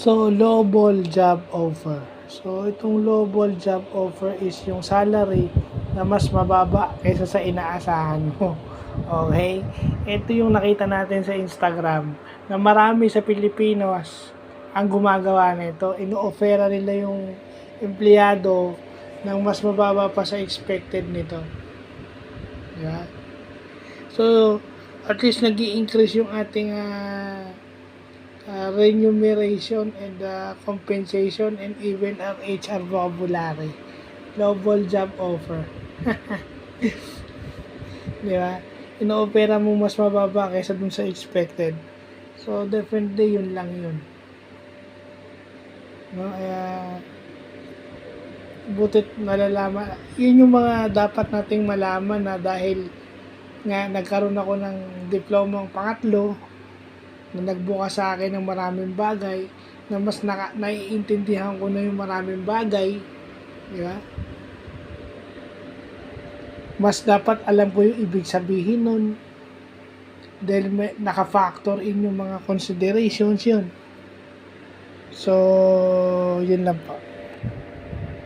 So, lowball job offer. So, itong lowball job offer is yung salary na mas mababa kaysa sa inaasahan mo. Okay? Ito yung nakita natin sa Instagram na marami sa Pilipinos ang gumagawa nito. Ino-offera nila yung empleyado ng mas mababa pa sa expected nito. Diba? So, at least nag-i-increase yung ating remuneration and compensation and even our HR vocabulary. Global job offer. Di ba? Ino-opera mo mas mababa kaysa dun sa expected. So, definitely yun lang yun. No? Butit malalaman. Yun yung mga dapat nating malaman na dahil nga nagkaroon ako ng diplomang pangatlo na nagbukas sa akin ng maraming bagay na mas naiintindihan ko na yung maraming bagay, di ba? Mas dapat alam ko yung ibig sabihin nun dahil may naka-factor in yung mga considerations yun. So, yun lang po.